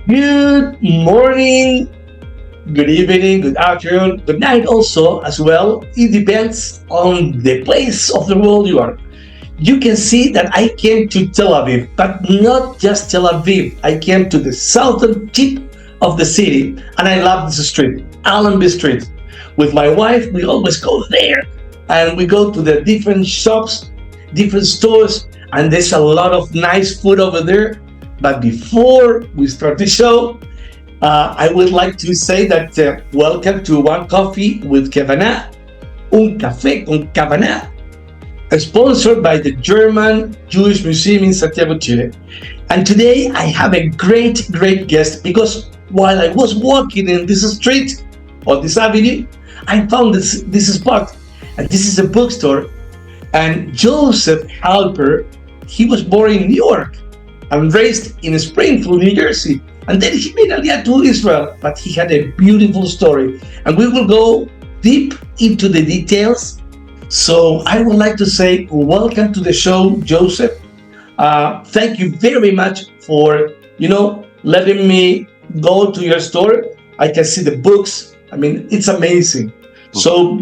Good morning, good evening, good afternoon, good night also as well. It depends on the place of the world you are. You can see that I came to Tel Aviv, but not just Tel Aviv. I came to the southern tip of the city, and I love this street, Allenby Street. With my wife, we always go there, and we go to the different shops, different stores, and there's a lot of nice food over there. But before we start the show, I would like to say that welcome to One Coffee with Kavanah, Un Café con Kavanah, sponsored by the German Jewish Museum in Santiago, Chile. And today I have a great guest because while I was walking in this street or this avenue, I found this spot, and this is a bookstore. And Josef Halper, he was born in Newark and raised in Springfield, New Jersey. And then he made Aliyah to Israel, but he had a beautiful story. And we will go deep into the details. So I would like to say welcome to the show, Josef. Thank you very much for, letting me go to your store. I can see the books. I mean, it's amazing. So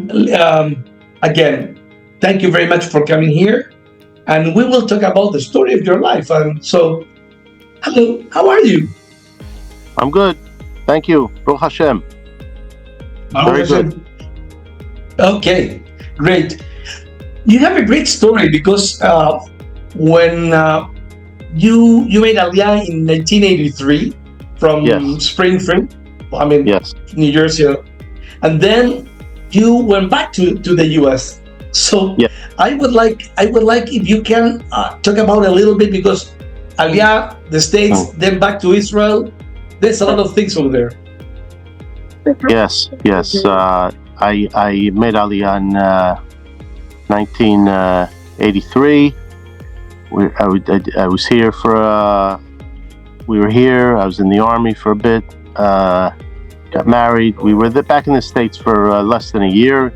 again, thank you very much for coming here. And we will talk about the story of your life. And so, hello, how are you? I'm good. Thank you. Baruch Hashem. Very good. Okay, great. You have a great story because when you made Aliyah in 1983 from Springfield, New Jersey, and then you went back to the U.S. So I would like if you can talk about a little bit, because Aliyah, the States, then back to Israel. There's a lot of things over there. Yes. I made Aliyah in 1983. I was here for. We were here. I was in the army for a bit. Got married. We were back in the States for less than a year.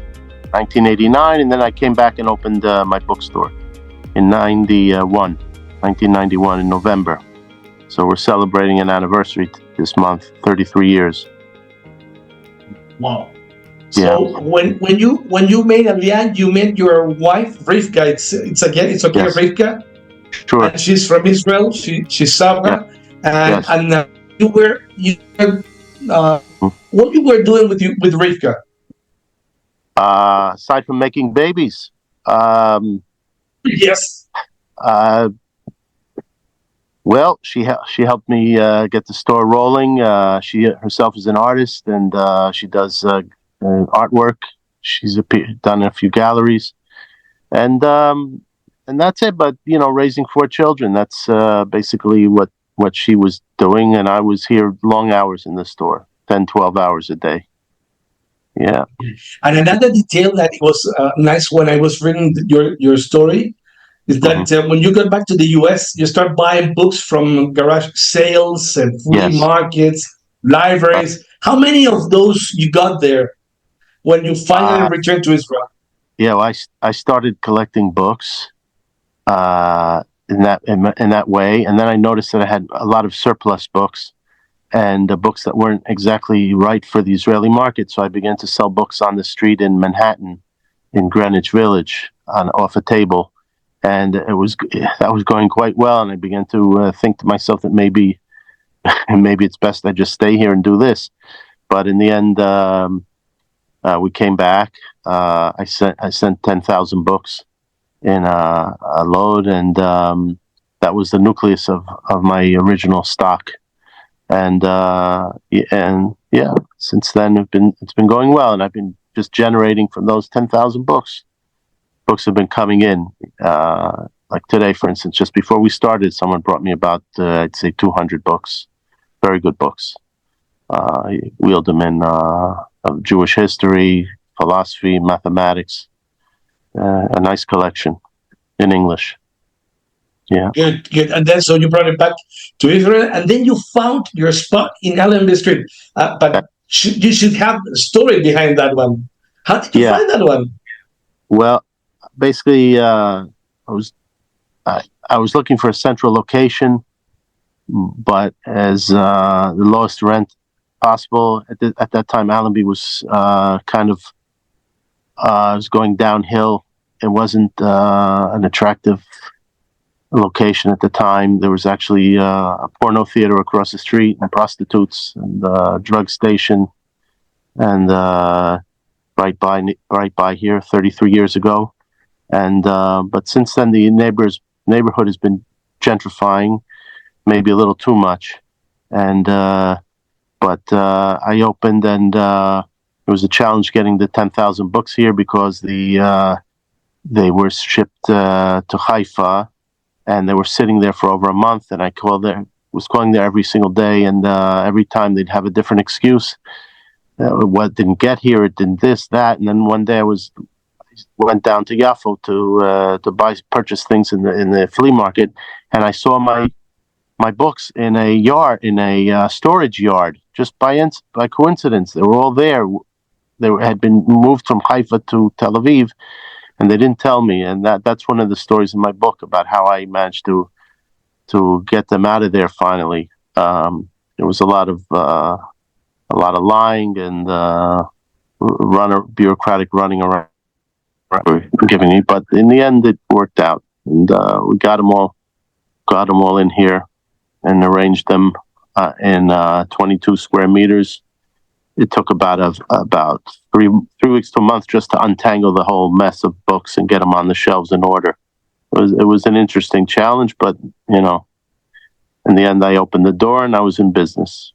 1989, and then I came back and opened my bookstore in 1991 in November. So we're celebrating an anniversary this month, 33 years. Wow. So when you made Aliyah, you met your wife Rivka. It's okay, yes. Rivka. Sure. And she's from Israel. She's Sabra. Yeah. And what you were doing with Rivka? Aside from making babies, yes. Well, she helped me get the store rolling. She herself is an artist, and she does artwork. She's done a few galleries, and that's it. But raising 4 children, that's basically what she was doing, and I was here long hours in the store, 10, 12 hours a day. Yeah. And another detail that was nice when I was reading your story is that when you got back to the U.S., you start buying books from garage sales and flea markets, libraries. How many of those you got there when you finally returned to Israel? Yeah, well, I started collecting books in that way, and then I noticed that I had a lot of surplus books and the books that weren't exactly right for the Israeli market. So I began to sell books on the street in Manhattan, in Greenwich Village, off a table, and that was going quite well. And I began to think to myself that maybe it's best I just stay here and do this. But in the end, we came back. I sent 10,000 books in a load, and that was the nucleus of my original stock. And since then it's been going well, and I've been just generating from those 10,000 books. Books have been coming in. Like today, for instance, just before we started, someone brought me about I'd say 200 books, very good books. I wheeled them in of Jewish history, philosophy, mathematics. A nice collection in English. Yeah. Good. And then so you brought it back to Israel, and then you found your spot in Allenby Street. But you should have a story behind that one. How did you find that one? Well, basically, I was looking for a central location but as the lowest rent possible. At that time, Allenby was was going downhill. It wasn't an attractive location at the time. There was actually a porno theater across the street, and prostitutes, and a drug station, and right by here, 33 years ago. And but since then, the neighborhood has been gentrifying, maybe a little too much. And but I opened, and it was a challenge getting the 10,000 books here because they were shipped to Haifa, and they were sitting there for over a month. And I was calling there every single day, and every time they'd have a different excuse. What didn't get here? It didn't this, that. And then one day I went down to Yaffo to purchase things in the flea market, and I saw my books in a storage yard, just by coincidence. They were all there. They had been moved from Haifa to Tel Aviv, and they didn't tell me. And that's one of the stories in my book about how I managed to get them out of there finally. There was a lot of lying and bureaucratic running around giving me, but in the end it worked out, and we got them all in here and arranged them in 22 square meters. It took about 3 weeks to a month just to untangle the whole mess of books and get them on the shelves in order. It was an interesting challenge, but in the end I opened the door and I was in business.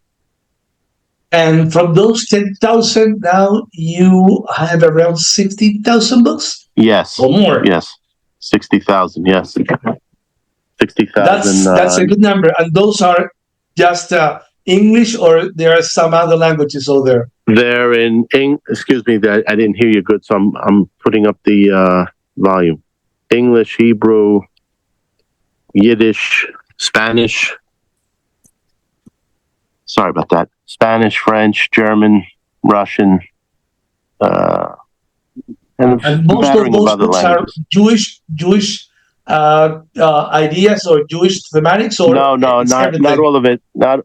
And from those 10,000, now you have around 60,000 books? Yes. Or more? Yes. 60,000, yes. 60,000. That's a good number. And those are just English, or there are some other languages over there? They're in excuse me, I didn't hear you good, so I'm putting up the volume. English, Hebrew, Yiddish, Spanish. Sorry about that. Spanish, French, German, Russian, and most of those books are Jewish ideas or Jewish thematics, or no, not all of it. No.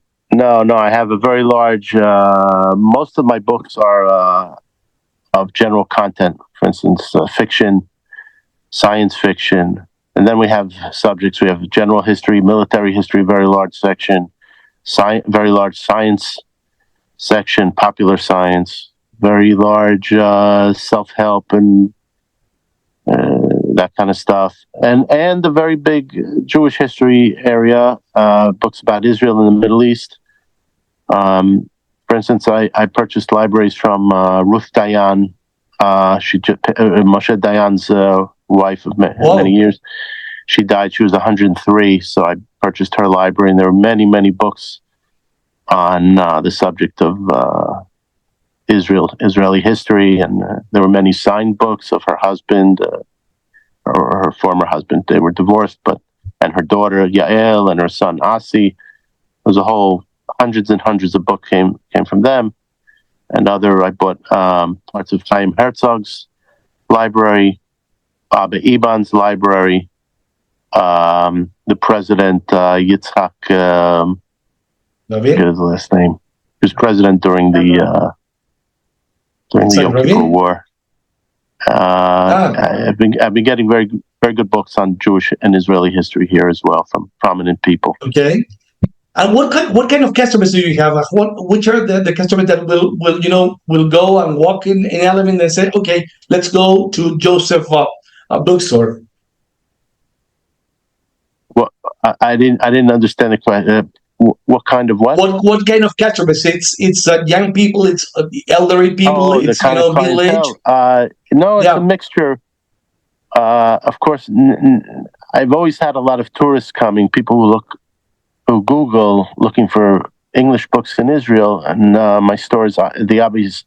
I have a very large. Most of my books are of general content. For instance, fiction, science fiction, and then we have subjects. We have general history, military history, very large section. Very large science section, popular science, very large self-help and that kind of stuff, and a very big Jewish history area, books about Israel and the Middle East. For instance, I purchased libraries from Ruth Dayan, Moshe Dayan's wife of many years. She died. She was 103, so I purchased her library, and there were many, many books on the subject of Israeli history, and there were many signed books of her husband or her former husband. They were divorced, and her daughter Yael and her son Asi. There was a whole hundreds and hundreds of books came from them, and I bought parts of Chaim Herzog's library, Abba Eban's library. The president, Yitzhak, what is the last name? He was president during the Yom Kippur War. I've been getting very, very good books on Jewish and Israeli history here as well from prominent people. Okay. And what kind of customers do you have? Which are the customers that will go and walk in Allenby and say, okay, let's go to Josef bookstore? Well, I didn't understand the question. What kind of what? What kind of customers? It's young people. It's elderly people. It's middle age. No, it's a mixture. Of course, I've always had a lot of tourists coming. People who Google looking for English books in Israel, and my store is the obvious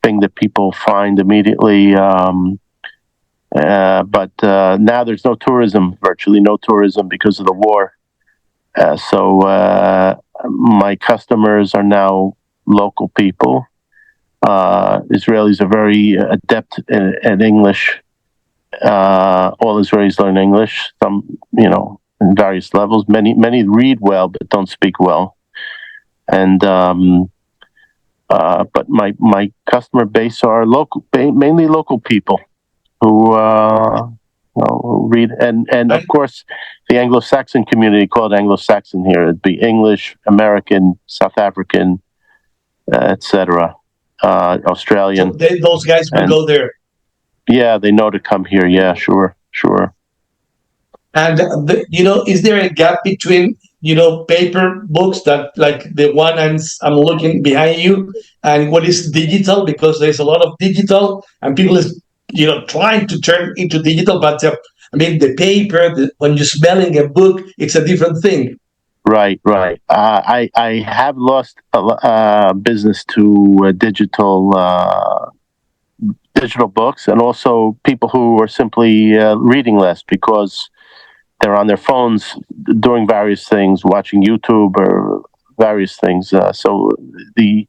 thing that people find immediately. But now there's virtually no tourism because of the war. So my customers are now local people. Israelis are very adept at English. All Israelis learn English. Some, in various levels. Many read well but don't speak well, and but my customer base are mainly local people who who read, and of course the Anglo-Saxon community, called Anglo-Saxon here. It'd be English, American, South African, etc. Australian. So those guys will go there. Yeah, they know to come here. Yeah, sure. And is there a gap between paper books that like the one I'm looking behind you, and what is digital? Because there's a lot of digital, and people is trying to turn into digital. But I mean, the paper, when you're smelling a book, it's a different thing. Right. I have lost business to digital books, and also people who are simply reading less because they're on their phones doing various things, watching YouTube or various things. So the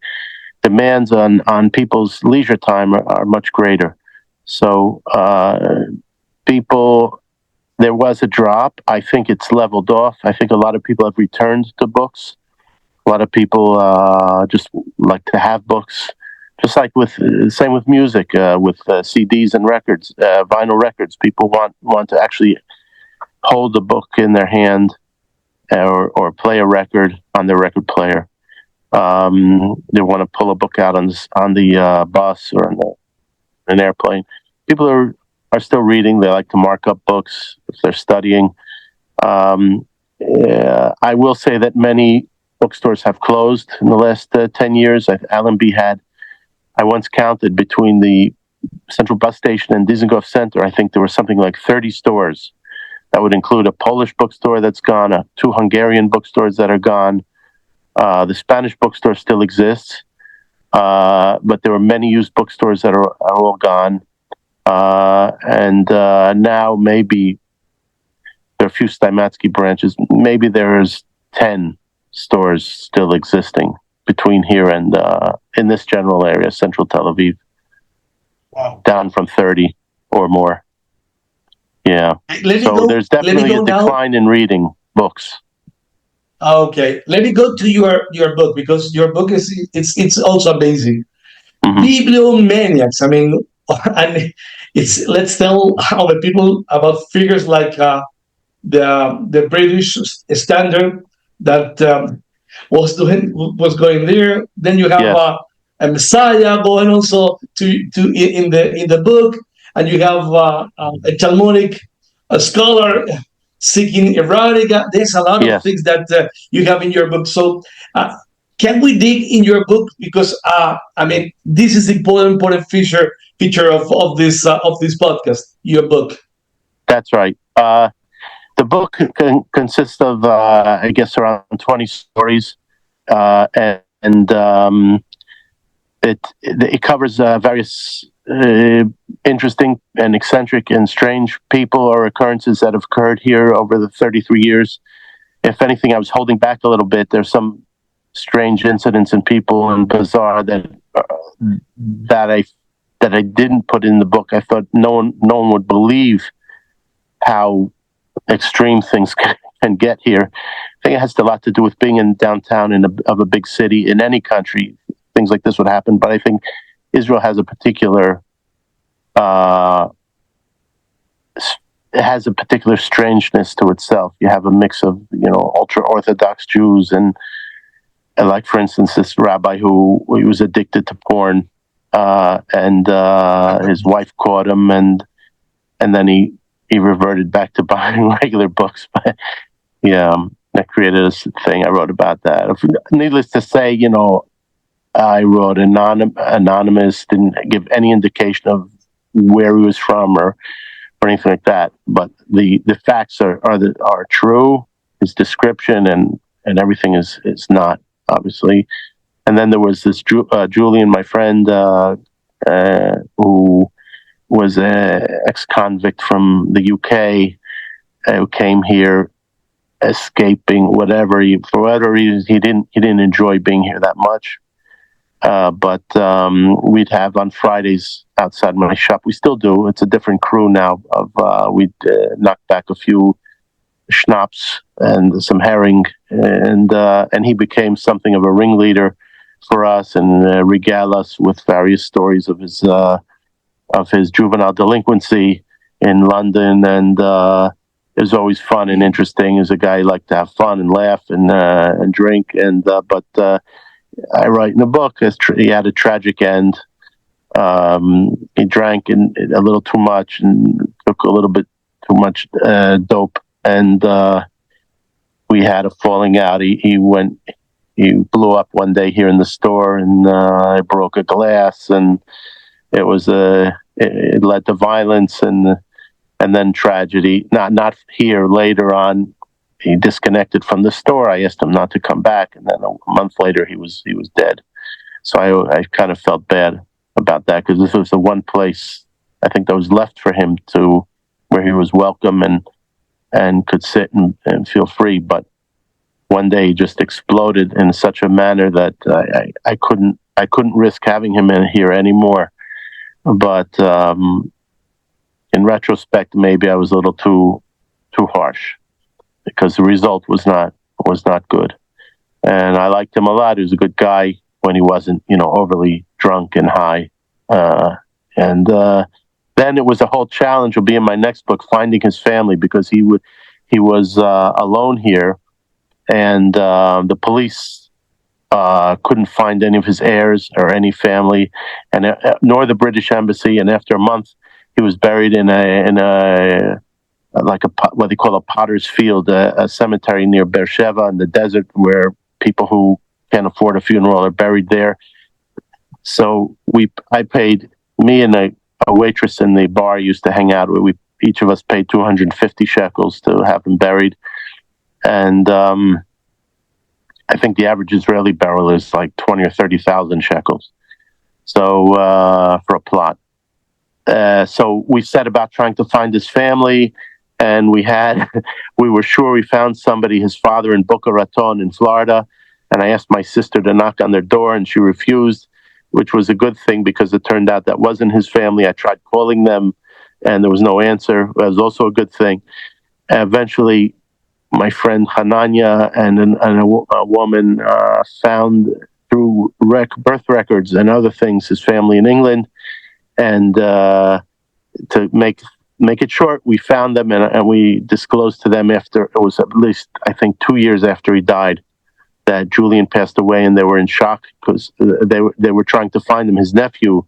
demands on people's leisure time are much greater. So there was a drop. I think it's leveled off. I think a lot of people have returned to books. A lot of people just like to have books. Just like same with music, with CDs and records, vinyl records. People want to actually hold the book in their hand, or play a record on their record player. They want to pull a book out on the bus or on an airplane. People are still reading. They like to mark up books if they're studying. I will say that many bookstores have closed in the last 10 years. Allenby I once counted between the Central Bus Station and Dizengoff Center, I think there were something like 30 stores. That would include a Polish bookstore that's gone, 2 Hungarian bookstores that are gone. The Spanish bookstore still exists, but there were many used bookstores that are all gone. And now maybe there are a few Steinmatsky branches. Maybe there's 10 stores still existing between here and in this general area, central Tel Aviv. Wow. Down from 30 or more. Yeah. There's definitely a decline in reading books. Okay, let me go to your book, because your book it's also amazing. Mm-hmm. Bibliomaniacs. I mean, and let's tell our people about figures like the British Standard that was going there. Then you have a Messiah going also to in the book, and you have a Talmudic scholar seeking erotica. There's a lot of things that you have in your book. So can we dig in your book, because I mean, this is the important feature of this podcast, your book. That's right. The book consists of I guess around 20 stories, and it covers various interesting and eccentric and strange people or occurrences that have occurred here over the 33 years. If anything, I was holding back a little bit. There's some strange incidents and people and bizarre that I didn't put in the book. I thought no one would believe how extreme things can get here. I think it has a lot to do with being in downtown of a big city. In any country, things like this would happen. But I think Israel has a particular strangeness to itself. You have a mix of ultra-Orthodox Jews and like, for instance, this rabbi who was addicted to porn, and his wife caught him, and then he reverted back to buying regular books. But that created a thing. I wrote about that. Needless to say, I wrote anonymous, didn't give any indication of where he was from or anything like that. But the facts are true. His description and everything is not, obviously. And then there was this Julian, my friend, who was an ex-convict from the UK, who came here escaping for whatever reason. He didn't enjoy being here that much. But we'd have on Fridays outside my shop. We still do. It's a different crew now. We'd knock back a few schnapps and some herring, and he became something of a ringleader for us and regaled us with various stories of his juvenile delinquency in London, and it was always fun and interesting. He was a guy who liked to have fun and laugh and drink, but I write in the book he had a tragic end. He drank a little too much and took a little bit too much dope, and we had a falling out. He blew up one day here in the store, and I broke a glass, and it led to violence and then tragedy. Not here. Later on, he disconnected from the store. I asked him not to come back, and then a month later, he was dead. So I kind of felt bad about that, because this was the one place I think that was left for him where he was welcome and could sit and feel free. But one day he just exploded in such a manner that I couldn't risk having him in here anymore. But in retrospect, maybe I was a little too harsh, because the result was not good. And I liked him a lot. He was a good guy when he wasn't, overly drunk and high. Then it was a whole challenge. Will be in my next book, finding his family, because he was alone here, and the police couldn't find any of his heirs or any family, and nor the British embassy. And after a month, he was buried in a what they call a potter's field, a cemetery near Beersheba in the desert, where people who can't afford a funeral are buried there. So me and a waitress in the bar used to hang out with. Each of us paid 250 shekels to have him buried, and I think the average Israeli burial is like 20 or 30,000 shekels. So for a plot. So we set about trying to find his family, and we were sure we found somebody, his father in Boca Raton in Florida, and I asked my sister to knock on their door, and she refused, which was a good thing, because it turned out that wasn't his family. I tried calling them, and there was no answer. That was also a good thing. Eventually, my friend Hananya and a woman found through birth records and other things his family in England, and to make it short, we found them, and we disclosed to them after, it was at least, I think, 2 years after he died, that Julian passed away, and they were in shock, because they were trying to find him. His nephew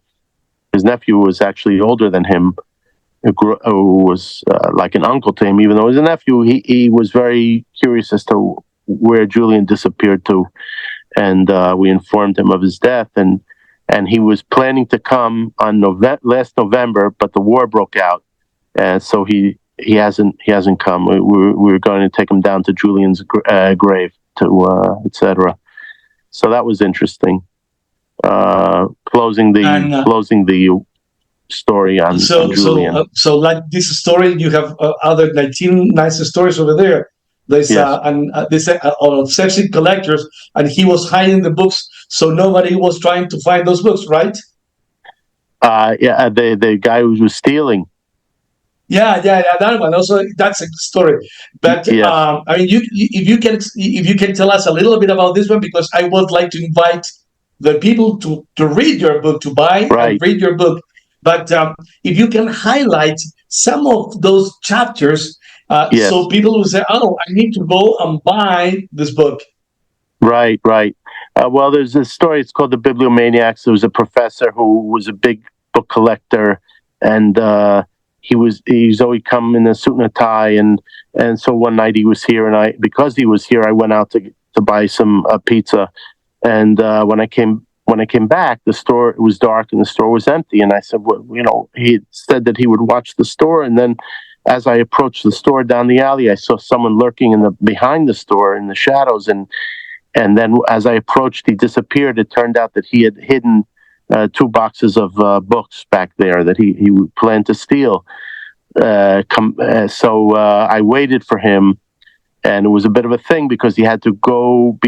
was actually older than him, who was like an uncle to him, even though he was a nephew. He was very curious as to where Julian disappeared to, and we informed him of his death, and he was planning to come on last November, but the war broke out, and so he hasn't come. We were going to take him down to Julian's grave, to etc. So that was interesting. Closing the story on Julian. So like this story, you have other 19 nice stories over there. There's this obsessive collectors, and he was hiding the books, so nobody was trying to find those books, right? The guy who was stealing. Yeah, that one also. That's a story, but yes. I mean, if you can tell us a little bit about this one, because I would like to invite the people to read your book, to buy and read your book. But if you can highlight some of those chapters, so people will say, "Oh, I need to go and buy this book." Right. Well, there's this story. It's called the Bibliomaniacs. There was a professor who was a big book collector, and he's always come in a suit and a tie, and so one night he was here, and because he was here, I went out to buy some pizza, and when I came back, it was dark and the store was empty, and I said, well, he had said that he would watch the store, and then as I approached the store down the alley, I saw someone lurking behind the store in the shadows, and then as I approached, he disappeared. It turned out that he had hidden 2 boxes of books back there that he planned to steal. So I waited for him, and it was a bit of a thing, because he had to go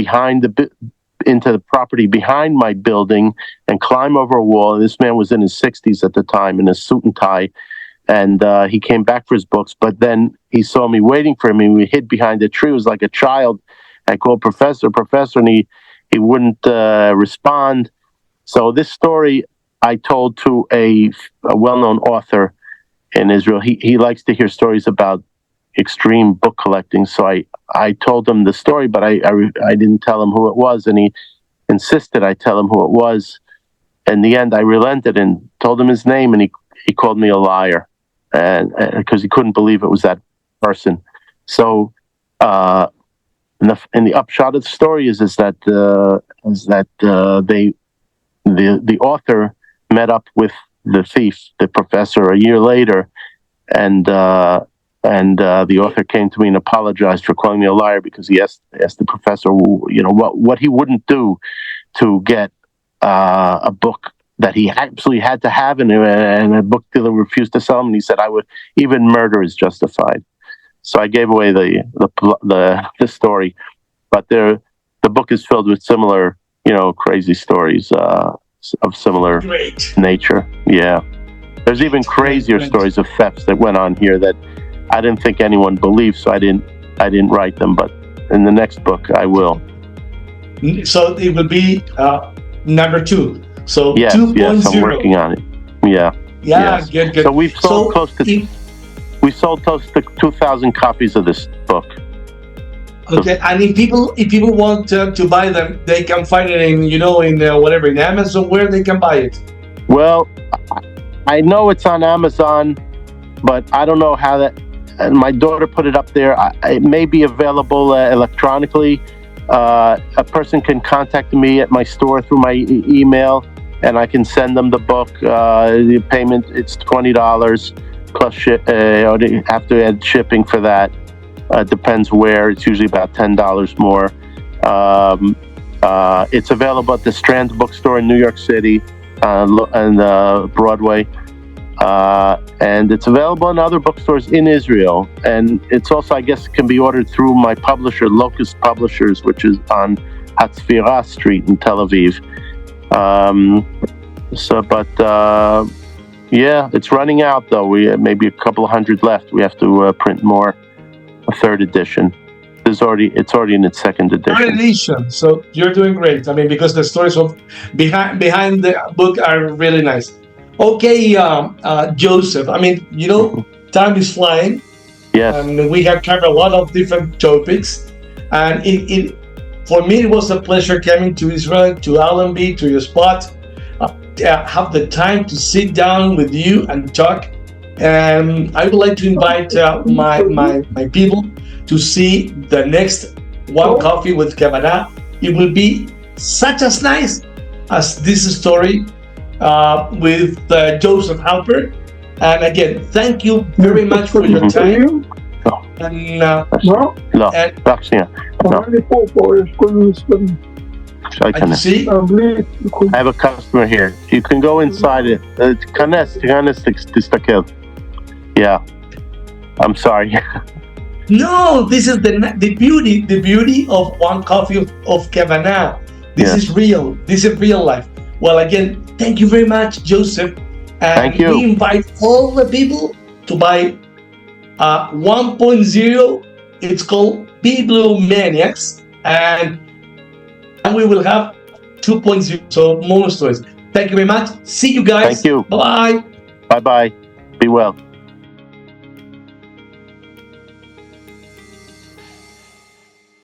into the property behind my building and climb over a wall. And this man was in his 60s at the time, in a suit and tie, and he came back for his books. But then he saw me waiting for him, and we hid behind a tree. It was like a child. I called Professor, and he wouldn't respond. So this story I told to a well-known author in Israel. He likes to hear stories about extreme book collecting. So I told him the story, but I didn't tell him who it was, and he insisted I tell him who it was. In the end, I relented and told him his name, and he called me a liar, and because he couldn't believe it was that person. So, in the upshot of the story is that the author met up with the thief, the professor, a year later, and the author came to me and apologized for calling me a liar, because he asked the professor, what he wouldn't do to get a book that he absolutely had to have, and a book dealer refused to sell him. And he said, even murder is justified. So I gave away the story, but the book is filled with similar, crazy stories of similar nature. Yeah, there's even crazier stories of thefts that went on here that I didn't think anyone believed, so I didn't write them. But in the next book, I will. So it will be number 2. So yes, 2.0. I'm working on it. Yeah. Yes. Good. So we've sold close to 2,000 copies of this book. Okay, and if people want to buy them, they can find it in whatever, in Amazon, where they can buy it. Well, I know it's on Amazon, but I don't know how that. And my daughter put it up there. It may be available electronically. A person can contact me at my store through my email, and I can send them the book. The payment, it's $20 plus they have to add shipping for that. Depends where. It's usually about $10 more. It's available at the Strand bookstore in New York City and Broadway. And it's available in other bookstores in Israel. And it's also, I guess, can be ordered through my publisher, Locust Publishers, which is on Hatzfira Street in Tel Aviv. Yeah, it's running out, though. We maybe a couple of hundred left. We have to print more. A 3rd edition. It's already in its 2nd edition. 3rd edition. So you're doing great. I mean, because the stories of behind the book are really nice. Okay, Josef. I mean, time is flying. Yes. And we have covered a lot of different topics. And for me, it was a pleasure coming to Israel, to Allenby, to your spot. Have the time to sit down with you and talk. And I would like to invite my people to see the next One Coffee with Kavanah. It will be such as nice as this story with Josef Halper. And again, thank you very much for your time. And see? I have a customer here. You can go inside it. Yeah, I'm sorry. No, this is the beauty of One Coffee of Kavanah. This is real. This is real life. Well, again, thank you very much, Josef. And thank you. We invite all the people to buy 1.0. It's called Bibliomaniacs, and we will have 2.0. So more stories. Thank you very much. See you guys. Thank you. Bye. Bye. Be well.